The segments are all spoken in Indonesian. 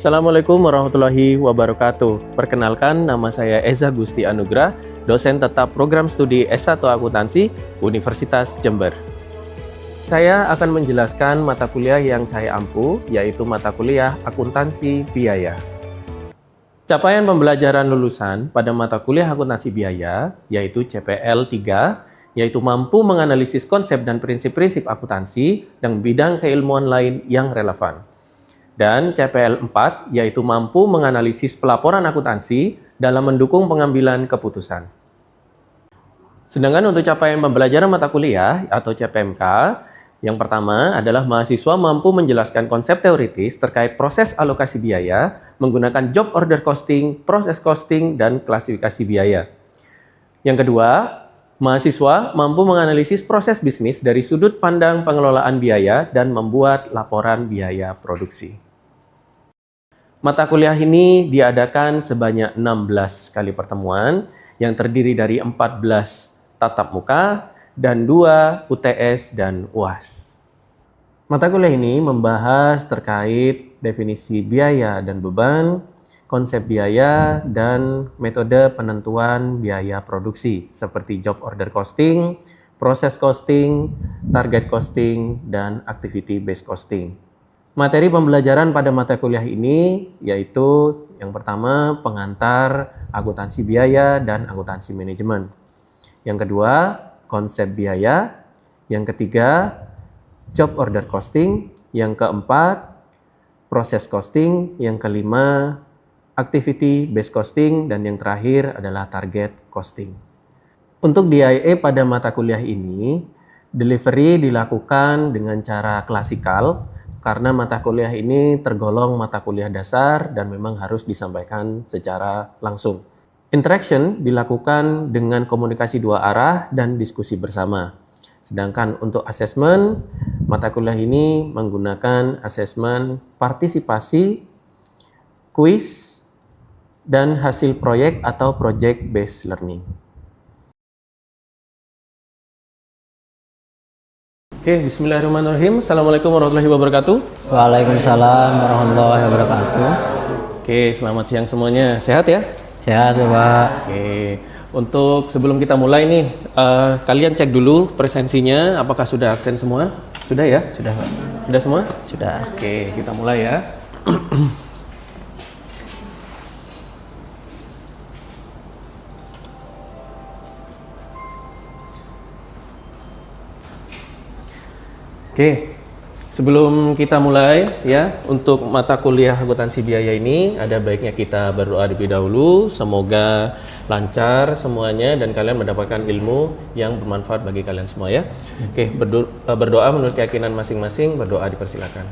Assalamualaikum warahmatullahi wabarakatuh. Perkenalkan, nama saya Eza Gusti Anugrah, dosen tetap program studi S1 Akuntansi Universitas Jember. Saya akan menjelaskan mata kuliah yang saya ampu, yaitu mata kuliah Akuntansi Biaya. Capaian pembelajaran lulusan pada mata kuliah Akuntansi Biaya, yaitu CPL 3, yaitu mampu menganalisis konsep dan prinsip-prinsip akuntansi dan bidang keilmuan lain yang relevan. Dan CPL 4, yaitu mampu menganalisis pelaporan akuntansi dalam mendukung pengambilan keputusan. Sedangkan untuk capaian pembelajaran mata kuliah atau CPMK, yang pertama adalah mahasiswa mampu menjelaskan konsep teoritis terkait proses alokasi biaya menggunakan job order costing, proses costing, dan klasifikasi biaya. Yang kedua, mahasiswa mampu menganalisis proses bisnis dari sudut pandang pengelolaan biaya dan membuat laporan biaya produksi. Mata kuliah ini diadakan sebanyak 16 kali pertemuan yang terdiri dari 14 tatap muka dan 2 UTS dan UAS. Mata kuliah ini membahas terkait definisi biaya dan beban, konsep biaya, dan metode penentuan biaya produksi seperti job order costing, proses costing, target costing, dan activity based costing. Materi pembelajaran pada mata kuliah ini yaitu yang pertama pengantar akuntansi biaya dan akuntansi manajemen. Yang kedua, konsep biaya. Yang ketiga, job order costing. Yang keempat, proses costing. Yang kelima, activity based costing, dan yang terakhir adalah target costing. Untuk DIE pada mata kuliah ini, delivery dilakukan dengan cara klasikal karena mata kuliah ini tergolong mata kuliah dasar dan memang harus disampaikan secara langsung. Interaction dilakukan dengan komunikasi dua arah dan diskusi bersama. Sedangkan untuk asesmen, mata kuliah ini menggunakan asesmen partisipasi, kuis, dan hasil proyek atau project based learning. Oke, bismillahirrahmanirrahim. Assalamualaikum warahmatullahi wabarakatuh. Waalaikumsalam warahmatullahi wabarakatuh. Oke, selamat siang semuanya. Sehat ya? Sehat ya Pak. Oke, untuk sebelum kita mulai nih, kalian cek dulu presensinya, apakah sudah absen semua? Sudah ya? Sudah Pak. Sudah semua? Sudah. Oke, kita mulai ya. Oke, sebelum kita mulai ya, untuk mata kuliah akuntansi biaya ini ada baiknya kita berdoa terlebih dahulu. Semoga lancar semuanya dan kalian mendapatkan ilmu yang bermanfaat bagi kalian semua ya. Oke, berdoa menurut keyakinan masing-masing, berdoa dipersilakan.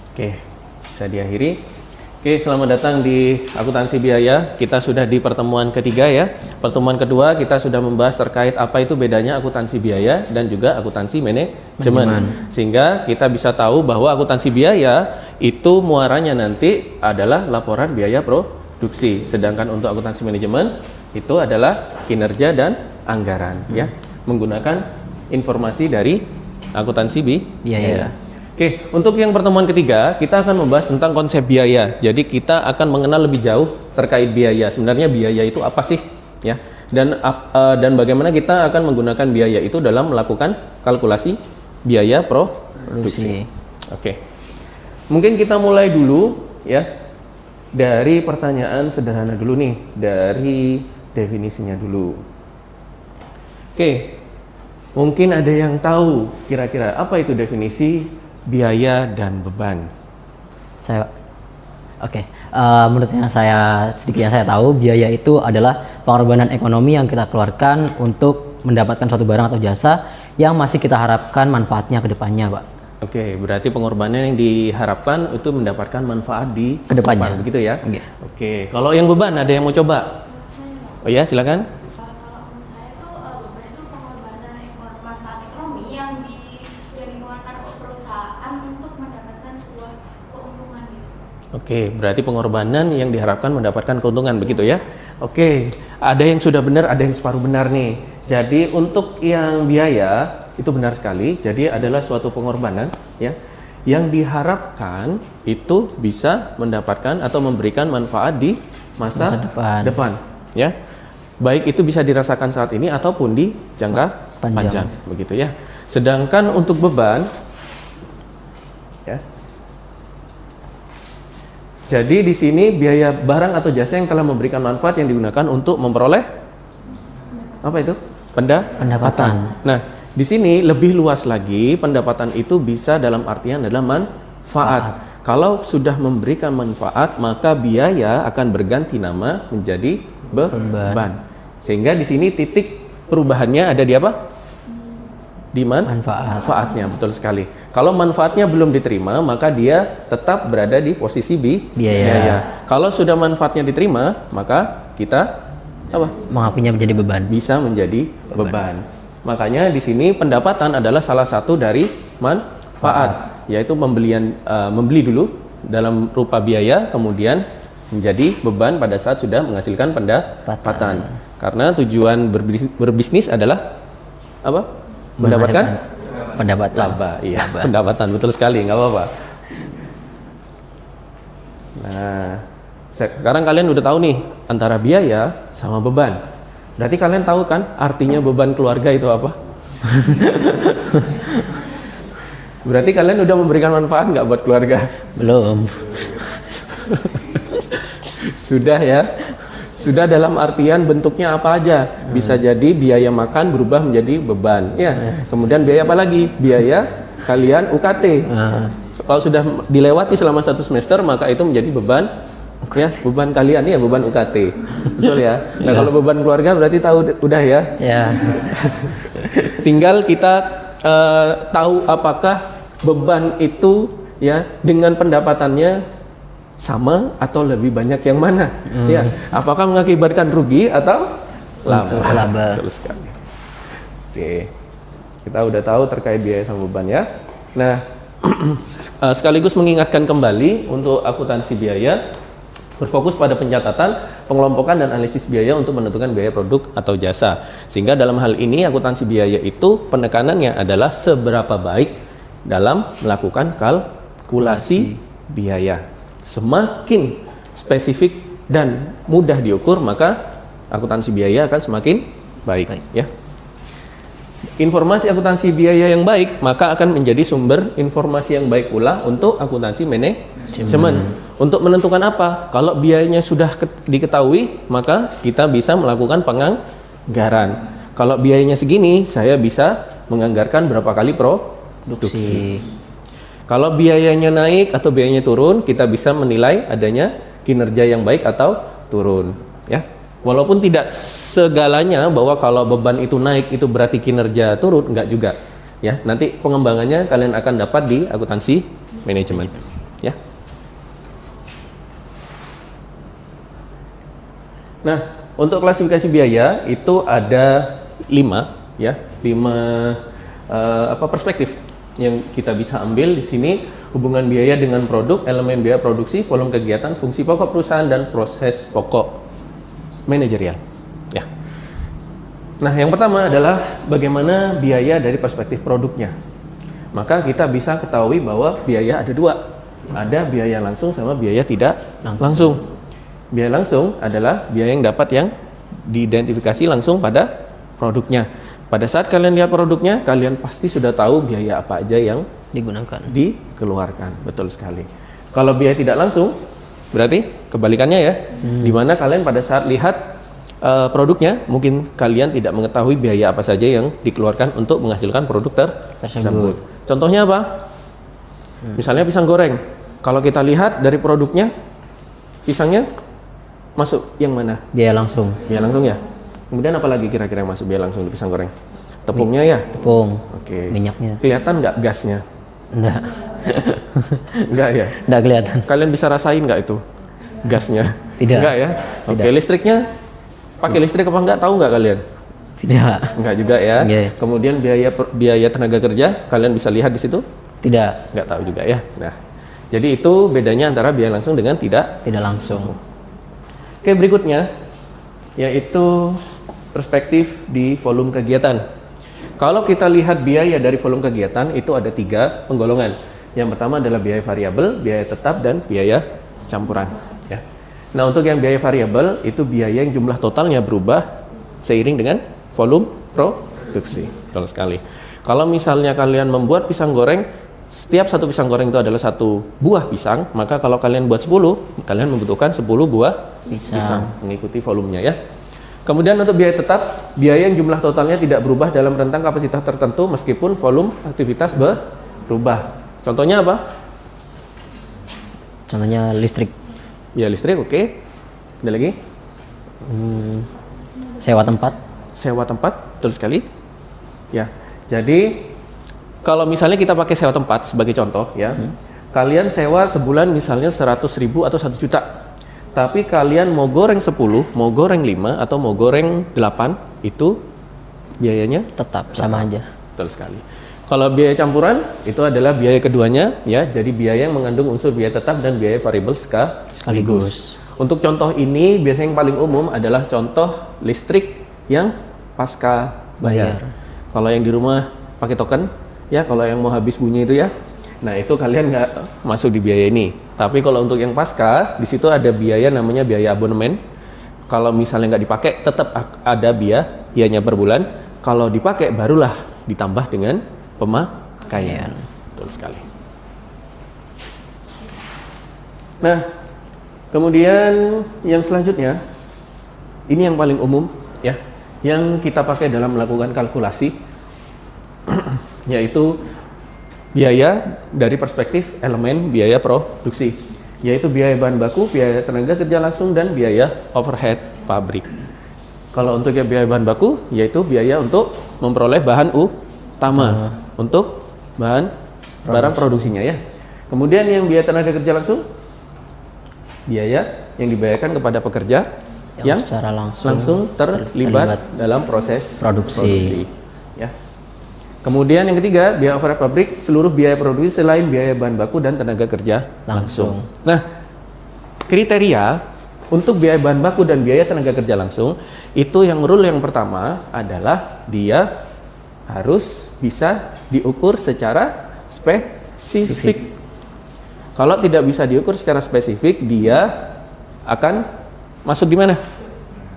Oke, bisa diakhiri. Oke, selamat datang di Akuntansi Biaya. Kita sudah di pertemuan ketiga ya. Pertemuan kedua kita sudah membahas terkait apa itu bedanya akuntansi biaya dan juga akuntansi manajemen. Sehingga kita bisa tahu bahwa akuntansi biaya itu muaranya nanti adalah laporan biaya produksi. Sedangkan untuk akuntansi manajemen itu adalah kinerja dan anggaran ya. Menggunakan informasi dari akuntansi biaya. Oke, untuk yang pertemuan ketiga, kita akan membahas tentang konsep biaya. Jadi kita akan mengenal lebih jauh terkait biaya. Sebenarnya biaya itu apa sih? Ya, dan bagaimana kita akan menggunakan biaya itu dalam melakukan kalkulasi biaya produksi. Oke, mungkin kita mulai dulu ya dari pertanyaan sederhana dulu nih, dari definisinya dulu. Oke, mungkin ada yang tahu kira-kira apa itu definisi biaya dan beban? Saya Oke. Menurut yang saya tahu, biaya itu adalah pengorbanan ekonomi yang kita keluarkan untuk mendapatkan suatu barang atau jasa yang masih kita harapkan manfaatnya ke depannya, Pak. Oke, berarti pengorbanan yang diharapkan itu mendapatkan manfaat di ke depannya, begitu ya? Okay. Oke, kalau yang beban ada yang mau coba? Oh ya, silakan. Oke, berarti pengorbanan yang diharapkan mendapatkan keuntungan, begitu ya? Oke, ada yang sudah benar, ada yang separuh benar nih. Jadi untuk yang biaya, itu benar sekali. Jadi adalah suatu pengorbanan ya yang diharapkan itu bisa mendapatkan atau memberikan manfaat di masa depan ya. Baik itu bisa dirasakan saat ini ataupun di jangka panjang begitu ya. Sedangkan untuk beban ya. Jadi di sini biaya barang atau jasa yang telah memberikan manfaat yang digunakan untuk memperoleh apa itu? Pendapatan. Nah, di sini lebih luas lagi, pendapatan itu bisa dalam artian adalah manfaat. Kalau sudah memberikan manfaat, maka biaya akan berganti nama menjadi beban. Sehingga di sini titik perubahannya ada di apa? Di manfaatnya, betul sekali. Kalau manfaatnya belum diterima, maka dia tetap berada di posisi biaya. Kalau sudah manfaatnya diterima, maka kita apa? Mengakuinya menjadi beban. Bisa menjadi beban. Makanya di sini pendapatan adalah salah satu dari manfaat, yaitu membeli dulu dalam rupa biaya, kemudian menjadi beban pada saat sudah menghasilkan pendapatan. Karena tujuan berbisnis adalah apa? Mendapatkan pendapatan. Laba, iya. Pendapatan, betul sekali, nggak apa-apa. Nah, sekarang kalian udah tahu nih antara biaya sama beban. Berarti kalian tahu kan artinya beban keluarga itu apa? Berarti kalian udah memberikan manfaat nggak buat keluarga? Belum. Sudah ya. Sudah dalam artian bentuknya apa aja. Bisa jadi biaya makan berubah menjadi beban. Ya. Kemudian biaya apa lagi? Biaya kalian UKT. Kalau sudah dilewati selama 1 semester maka itu menjadi beban. Ya, beban kalian ya, beban UKT. Betul ya. Nah, kalau beban keluarga berarti tahu udah ya. Ya. Tinggal kita tahu apakah beban itu ya dengan pendapatannya sama atau lebih banyak yang mana? Ya, apakah mengakibatkan rugi atau laba? Betul sekali. Oke. Kita udah tahu terkait biaya sama beban ya. Nah, sekaligus mengingatkan kembali untuk akuntansi biaya berfokus pada pencatatan, pengelompokan dan analisis biaya untuk menentukan biaya produk atau jasa. Sehingga dalam hal ini akuntansi biaya itu penekanannya adalah seberapa baik dalam melakukan kalkulasi biaya. Semakin spesifik dan mudah diukur, maka akuntansi biaya akan semakin baik. Ya. Informasi akuntansi biaya yang baik maka akan menjadi sumber informasi yang baik pula untuk akuntansi manajemen. Untuk menentukan apa? Kalau biayanya sudah diketahui, maka kita bisa melakukan penganggaran. Kalau biayanya segini, saya bisa menganggarkan berapa kali produksi. Kalau biayanya naik atau biayanya turun, kita bisa menilai adanya kinerja yang baik atau turun. Ya. Walaupun tidak segalanya bahwa kalau beban itu naik itu berarti kinerja turun, enggak juga. Ya, nanti pengembangannya kalian akan dapat di akuntansi manajemen. Ya. Nah, untuk klasifikasi biaya itu ada 5 perspektif yang kita bisa ambil di sini. Hubungan biaya dengan produk, elemen biaya produksi, volume kegiatan, fungsi pokok perusahaan dan proses pokok manajerial. Ya. Nah, yang pertama adalah bagaimana biaya dari perspektif produknya. Maka kita bisa ketahui bahwa biaya ada 2. Ada biaya langsung sama biaya tidak langsung. Biaya langsung adalah biaya yang dapat yang diidentifikasi langsung pada produknya. Pada saat kalian lihat produknya, kalian pasti sudah tahu biaya apa aja yang dikeluarkan. Betul sekali. Kalau biaya tidak langsung, berarti kebalikannya ya, dimana kalian pada saat lihat produknya, mungkin kalian tidak mengetahui biaya apa saja yang dikeluarkan untuk menghasilkan produk tersebut. Contohnya apa? Misalnya pisang goreng. Kalau kita lihat dari produknya, pisangnya masuk yang mana? Biaya langsung. Biaya langsung ya. Kemudian apa lagi kira-kira yang masuk biaya langsung di pisang goreng? Tepungnya ya? Tepung. Oke. Minyaknya. Kelihatan nggak gasnya? Enggak. Enggak ya? Enggak kelihatan. Kalian bisa rasain nggak itu gasnya? Tidak. Enggak ya? Oke, listriknya pakai listrik apa enggak, tahu nggak kalian? Tidak. Enggak juga ya. Okay. Kemudian biaya tenaga kerja kalian bisa lihat di situ? Tidak. Enggak tahu juga ya. Nah, jadi itu bedanya antara biaya langsung dengan tidak langsung. Oke, berikutnya yaitu perspektif di volume kegiatan. Kalau kita lihat biaya dari volume kegiatan itu ada 3 penggolongan. Yang pertama adalah biaya variabel, biaya tetap, dan biaya campuran. Ya. Nah, untuk yang biaya variabel itu biaya yang jumlah totalnya berubah seiring dengan volume produksi. Betul sekali. Kalau misalnya kalian membuat pisang goreng, setiap satu pisang goreng itu adalah 1 buah pisang, maka kalau kalian buat 10, kalian membutuhkan 10 buah pisang mengikuti volumenya ya. Kemudian untuk biaya tetap, biaya yang jumlah totalnya tidak berubah dalam rentang kapasitas tertentu meskipun volume aktivitas berubah. Contohnya apa? Contohnya listrik. Ya listrik, oke. Ada lagi? Sewa tempat. Sewa tempat, betul sekali. Ya, jadi kalau misalnya kita pakai sewa tempat sebagai contoh ya, kalian sewa sebulan misalnya 100.000 atau 1 juta. Tapi kalian mau goreng 10, mau goreng 5, atau mau goreng 8, itu biayanya Tetap sama aja. betul sekali. Kalau biaya campuran itu adalah biaya keduanya ya, jadi biaya yang mengandung unsur biaya tetap dan biaya variabel sekaligus. Untuk contoh ini biasanya yang paling umum adalah contoh listrik yang pasca bayar. Kalau yang di rumah pakai token ya, kalau yang mau habis bunyi itu ya, nah itu kalian nggak masuk di biaya ini. Tapi kalau untuk yang pasca, di situ ada biaya namanya biaya abonemen. Kalau misalnya nggak dipakai, tetap ada biayanya per bulan. Kalau dipakai, barulah ditambah dengan pemakaian. Betul sekali. Nah, kemudian yang selanjutnya, ini yang paling umum ya, yang kita pakai dalam melakukan kalkulasi, yaitu biaya dari perspektif elemen biaya produksi, yaitu biaya bahan baku, biaya tenaga kerja langsung, dan biaya overhead pabrik. Kalau untuk yang biaya bahan baku, yaitu biaya untuk memperoleh bahan utama untuk barang produksinya ya. Kemudian yang biaya tenaga kerja langsung, biaya yang dibayarkan kepada pekerja yang secara langsung terlibat dalam proses produksi. Ya. Kemudian yang ketiga, biaya overhead pabrik, seluruh biaya produksi selain biaya bahan baku dan tenaga kerja langsung. Nah, kriteria untuk biaya bahan baku dan biaya tenaga kerja langsung, itu yang rule yang pertama adalah dia harus bisa diukur secara spesifik. Kalau tidak bisa diukur secara spesifik, dia akan masuk di mana?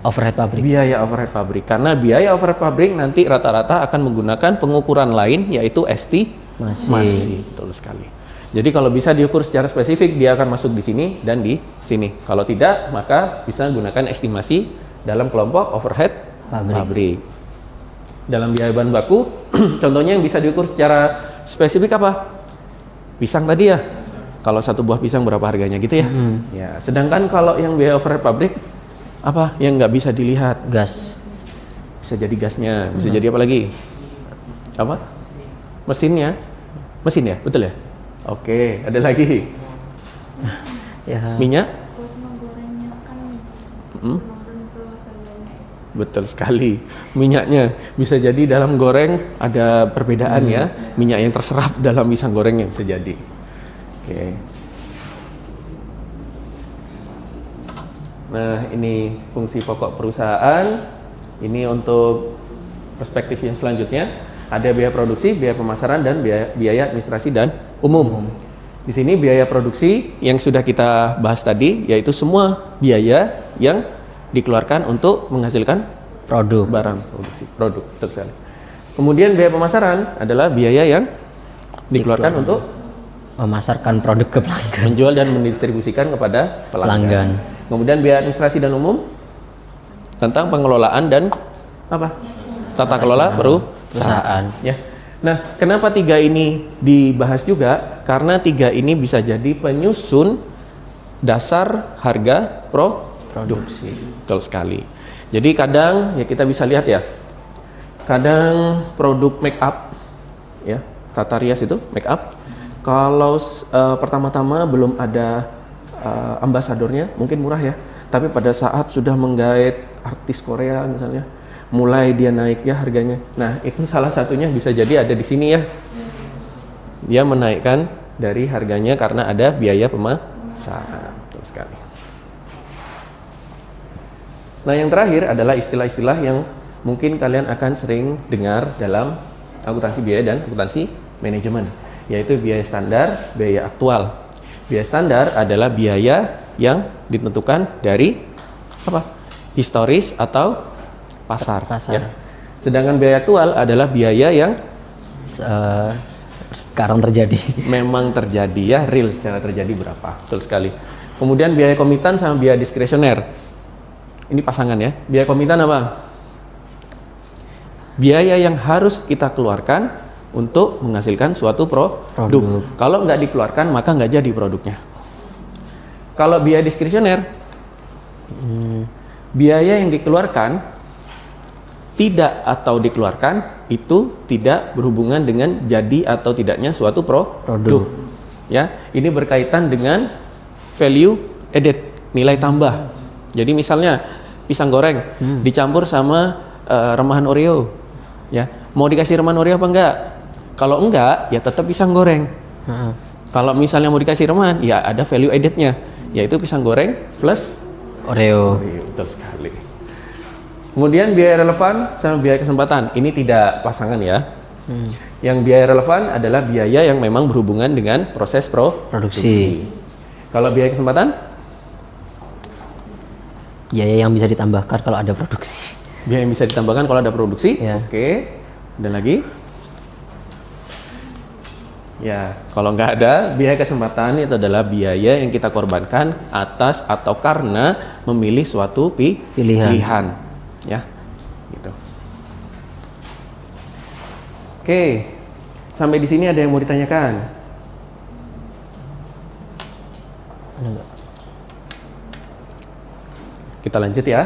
Overhead pabrik. Biaya overhead pabrik. Karena biaya overhead pabrik nanti rata-rata akan menggunakan pengukuran lain, yaitu estimasi. Betul sekali. Jadi kalau bisa diukur secara spesifik, dia akan masuk di sini dan di sini. Kalau tidak, maka bisa gunakan estimasi dalam kelompok overhead pabrik. Dalam biaya bahan baku, contohnya yang bisa diukur secara spesifik apa? Pisang tadi ya. Kalau 1 buah pisang berapa harganya gitu ya? Ya. Sedangkan kalau yang biaya overhead pabrik, apa yang nggak bisa dilihat? Gas. Bisa jadi gasnya, bisa jadi apa lagi? Apa? Mesinnya? Mesin ya, betul ya? Oke, ada lagi. Ya. Minyak? Buat menggorengnya kan belum tentu semuanya. Betul sekali. Minyaknya bisa jadi dalam goreng ada perbedaan ya. Minyak yang terserap dalam pisang goreng yang bisa jadi. Oke. Nah, ini fungsi pokok perusahaan. Ini untuk perspektif yang selanjutnya. Ada biaya produksi, biaya pemasaran, dan biaya administrasi dan umum. Di sini biaya produksi yang sudah kita bahas tadi, yaitu semua biaya yang dikeluarkan untuk menghasilkan Produk. barang produksi, produk. Betul sekali. Kemudian biaya pemasaran adalah biaya yang dikeluarkan untuk Memasarkan produk ke pelanggan. menjual dan mendistribusikan kepada pelanggan. Kemudian biaya administrasi dan umum tentang pengelolaan dan apa? Tata kelola perusahaan. Ya. Nah, kenapa 3 ini dibahas juga? Karena 3 ini bisa jadi penyusun dasar harga produksi. Betul sekali. Jadi kadang ya kita bisa lihat ya. Kadang produk make up ya, tata rias itu make up. Kalau pertama-tama belum ada ambasadornya, mungkin murah ya. Tapi pada saat sudah menggait artis Korea misalnya, mulai dia naik ya harganya. Nah, itu salah satunya bisa jadi ada di sini ya. Dia menaikkan dari harganya karena ada biaya pemasaran. Betul sekali. Nah, yang terakhir adalah istilah-istilah yang mungkin kalian akan sering dengar dalam akuntansi biaya dan akuntansi manajemen, yaitu biaya standar, biaya aktual. Biaya standar adalah biaya yang ditentukan dari apa? Historis atau pasar. Ya. Sedangkan biaya aktual adalah biaya yang sekarang terjadi. memang terjadi ya, real secara terjadi berapa. Betul sekali. Kemudian biaya komitan sama biaya diskresioner. Ini pasangan ya. Biaya komitan apa? Biaya yang harus kita keluarkan untuk menghasilkan suatu produk. Kalau nggak dikeluarkan maka nggak jadi produknya. Kalau biaya diskresioner, biaya yang dikeluarkan tidak atau dikeluarkan itu tidak berhubungan dengan jadi atau tidaknya suatu produk. Ya, ini berkaitan dengan value added, nilai tambah. Jadi misalnya pisang goreng dicampur sama remahan Oreo. Ya, mau dikasih remahan Oreo apa enggak? Kalau enggak, ya tetap pisang goreng. Kalau misalnya mau dikasih remahan, ya ada value added-nya, yaitu pisang goreng plus Oreo. Betul sekali. Kemudian biaya relevan sama biaya kesempatan. Ini tidak pasangan ya. Yang biaya relevan adalah biaya yang memang berhubungan dengan proses produksi. Kalau biaya kesempatan? Biaya yang bisa ditambahkan kalau ada produksi. Biaya yang bisa ditambahkan kalau ada produksi. Ya. Oke. Dan lagi? Ya, kalau nggak ada, biaya kesempatan itu adalah biaya yang kita korbankan atas atau karena memilih suatu pilihan. Ya, gitu. Oke, sampai di sini ada yang mau ditanyakan? Kita lanjut ya.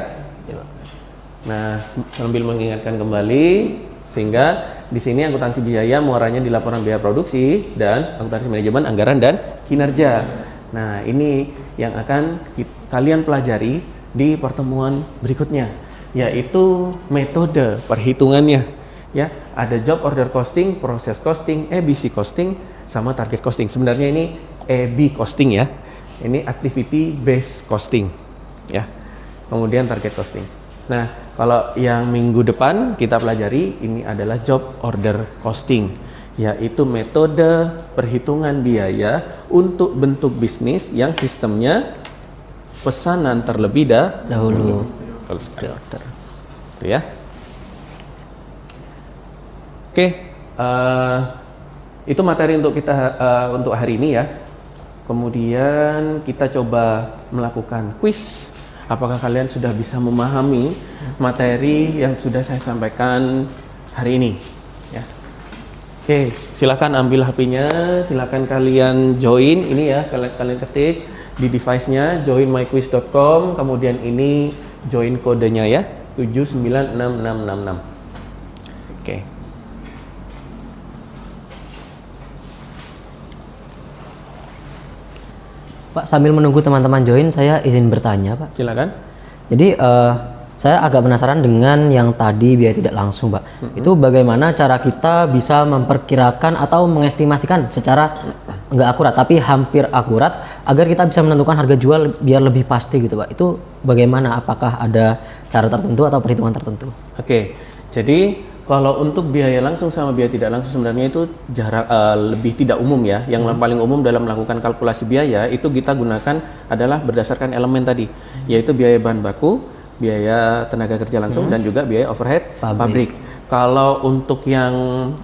Nah, sambil mengingatkan kembali, sehingga di sini akuntansi biaya muaranya di laporan biaya produksi dan akuntansi manajemen anggaran dan kinerja. Nah, ini yang akan kalian pelajari di pertemuan berikutnya, yaitu metode perhitungannya. Ya, ada job order costing, proses costing, ABC costing, sama target costing. Sebenarnya ini EB costing ya. Ini activity based costing. Ya. Kemudian target costing. Nah, kalau yang minggu depan kita pelajari ini adalah job order costing, yaitu metode perhitungan biaya untuk bentuk bisnis yang sistemnya pesanan terlebih dahulu. Betul sekali. Itu ya. Oke, itu materi untuk kita untuk hari ini ya. Kemudian kita coba melakukan quiz. Apakah kalian sudah bisa memahami materi yang sudah saya sampaikan hari ini? Ya. Oke, silakan ambil HP-nya, silakan kalian join ini ya, kalian ketik di device-nya joinmyquiz.com, kemudian ini join kodenya ya, 796666. Oke. Pak, sambil menunggu teman-teman join, saya izin bertanya, Pak. Silakan. Jadi saya agak penasaran dengan yang tadi biaya tidak langsung, Pak. Itu bagaimana cara kita bisa memperkirakan atau mengestimasikan secara nggak akurat tapi hampir akurat agar kita bisa menentukan harga jual biar lebih pasti gitu, Pak. Itu bagaimana? Apakah ada cara tertentu atau perhitungan tertentu? Oke. Jadi kalau untuk biaya langsung sama biaya tidak langsung sebenarnya itu jarak lebih tidak umum ya. Yang paling umum dalam melakukan kalkulasi biaya itu kita gunakan adalah berdasarkan elemen tadi, yaitu biaya bahan baku, biaya tenaga kerja langsung, dan juga biaya overhead pabrik. Kalau untuk yang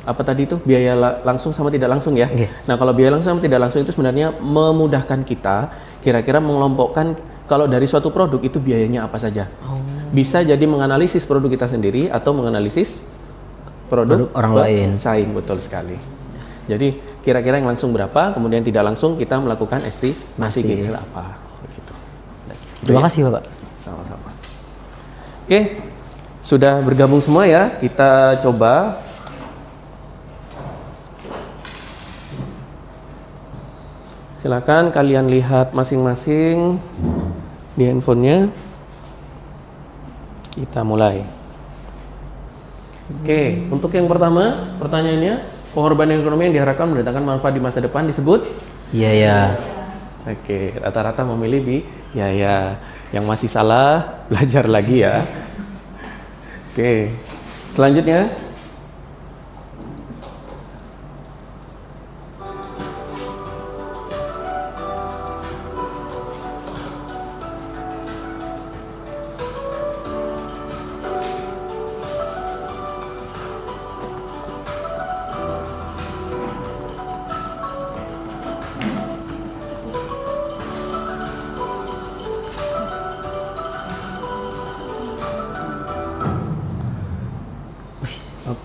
apa tadi itu biaya langsung sama tidak langsung ya. Nah, kalau biaya langsung sama tidak langsung itu sebenarnya memudahkan kita kira-kira mengelompokkan kalau dari suatu produk itu biayanya apa saja. Bisa jadi menganalisis produk kita sendiri atau menganalisis produk orang lain. Saing, betul sekali. Jadi kira-kira yang langsung berapa, kemudian tidak langsung kita melakukan estimasi kira-kira apa. Begitu. Terima kasih, Bapak. Sama-sama. Oke, sudah bergabung semua ya. Kita coba. Silakan kalian lihat masing-masing di handphonenya. Kita mulai. Oke, untuk yang pertama, pertanyaannya, pengorbanan ekonomi yang diharapkan mendatangkan manfaat di masa depan disebut? Iya. Oke, rata-rata memilih ya. Yang masih salah, belajar lagi ya. Oke. Selanjutnya.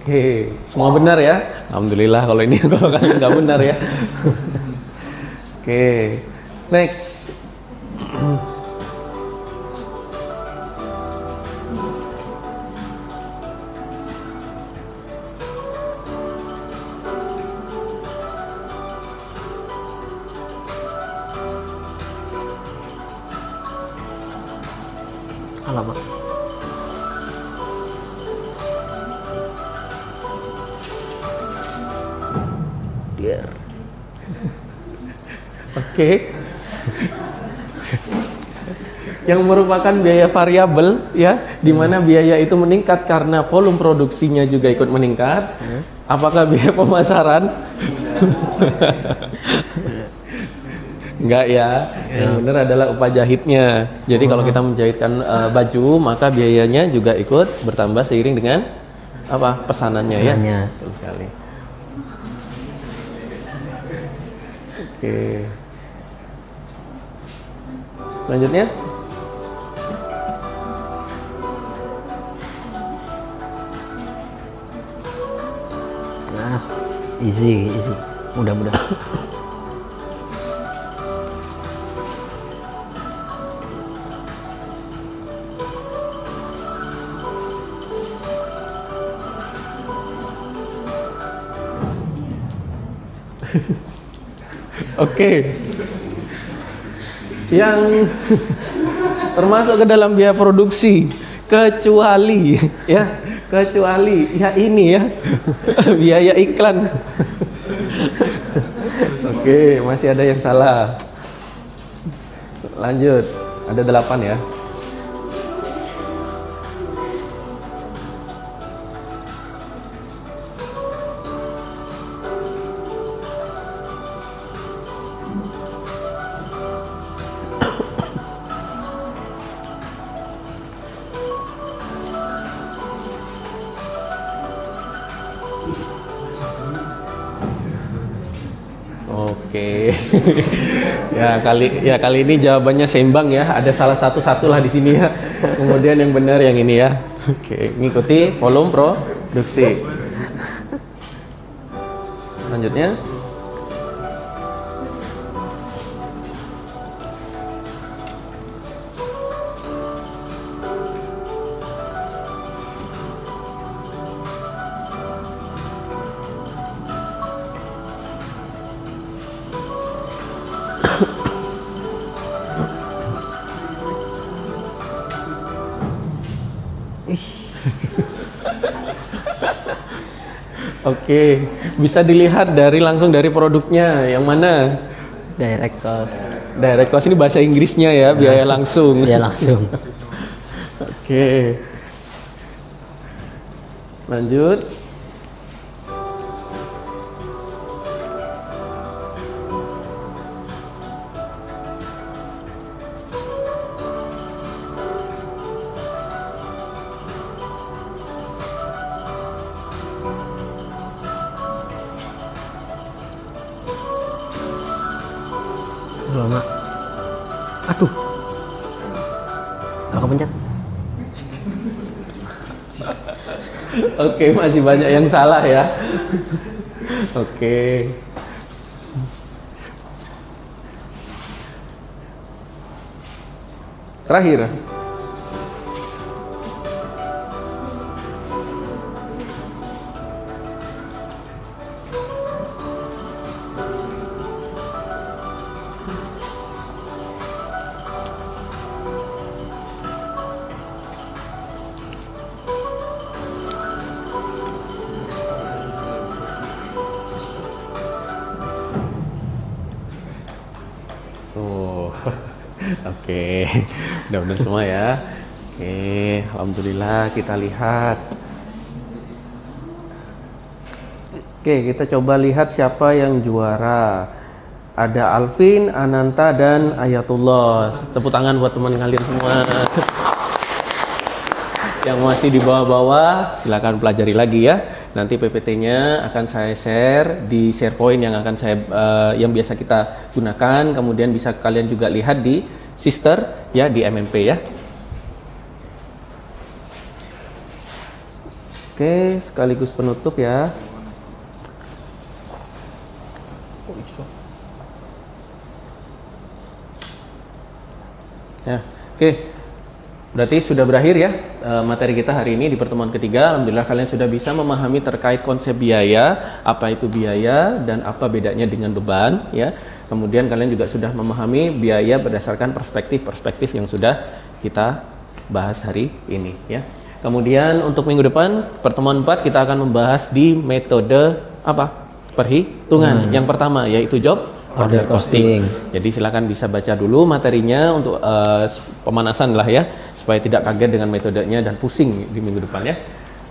Oke, semua benar ya? Alhamdulillah kalau ini kalau kalian nggak benar ya. Oke, next. Alamak. Biar. Oke. Yang merupakan biaya variabel ya, di mana biaya itu meningkat karena volume produksinya juga ikut meningkat. Apakah biaya pemasaran? Enggak ya. Yang benar adalah upah jahitnya. Jadi kalau kita menjahitkan baju, maka biayanya juga ikut bertambah seiring dengan apa? Pesanannya ya. Betul sekali. Oke. Selanjutnya. Nah, easy. Mudah-mudah. Oke. Yang termasuk ke dalam biaya produksi kecuali ya ini ya biaya iklan. Oke, masih ada yang salah. Lanjut, ada 8 ya. Oke. kali ini jawabannya seimbang ya. Ada salah satu lah di sini ya. Kemudian yang benar yang ini ya. Oke, ngikuti volume produksi. Selanjutnya. Oke, bisa dilihat langsung dari produknya. Yang mana? Direct cost. Direct cost ini bahasa Inggrisnya ya, biaya langsung. Biaya langsung. Oke. Lanjut. Lama. Aduh. Aku pencet. Oke, masih banyak yang salah ya. Oke. Terakhir. Oke, udah benar semua ya. Oke, alhamdulillah kita lihat. Oke, kita coba lihat siapa yang juara. Ada Alvin, Ananta, dan Ayatullah. Tepuk tangan buat teman kalian semua. Yang masih di bawah-bawah, silakan pelajari lagi ya. Nanti PPT-nya akan saya share di SharePoint yang akan yang biasa kita gunakan. Kemudian bisa kalian juga lihat di Sister ya, di MMP ya. Oke, sekaligus penutup ya. Ya, oke. Berarti sudah berakhir ya materi kita hari ini di pertemuan ketiga. Alhamdulillah kalian sudah bisa memahami terkait konsep biaya, apa itu biaya dan apa bedanya dengan beban ya. Kemudian kalian juga sudah memahami biaya berdasarkan perspektif-perspektif yang sudah kita bahas hari ini ya. Kemudian untuk minggu depan pertemuan 4 kita akan membahas di metode apa? Perhitungan. Yang pertama yaitu job order costing. Jadi silakan bisa baca dulu materinya untuk pemanasan lah ya, supaya tidak kaget dengan metodenya dan pusing di minggu depan ya.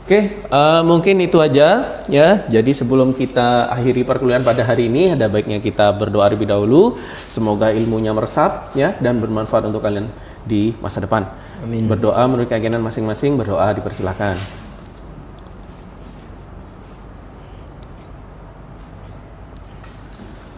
Oke, mungkin itu aja ya. Jadi sebelum kita akhiri perkuliahan pada hari ini, ada baiknya kita berdoa terlebih dahulu. Semoga ilmunya meresap ya dan bermanfaat untuk kalian di masa depan. Amin. Berdoa menurut keyakinan masing-masing, berdoa dipersilakan.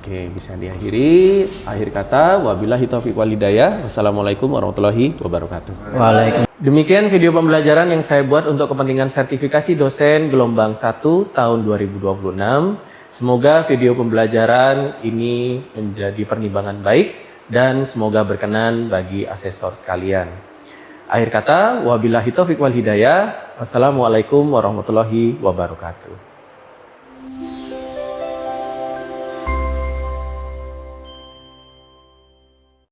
Oke, bisa diakhiri. Akhir kata, wabillahi taufiq wal hidayah. Wassalamualaikum warahmatullahi wabarakatuh. Waalaikumsalam. Demikian video pembelajaran yang saya buat untuk kepentingan sertifikasi dosen gelombang 1 tahun 2026. Semoga video pembelajaran ini menjadi pertimbangan baik dan semoga berkenan bagi asesor sekalian. Akhir kata, wabillahi taufiq wal hidayah. Wassalamualaikum warahmatullahi wabarakatuh.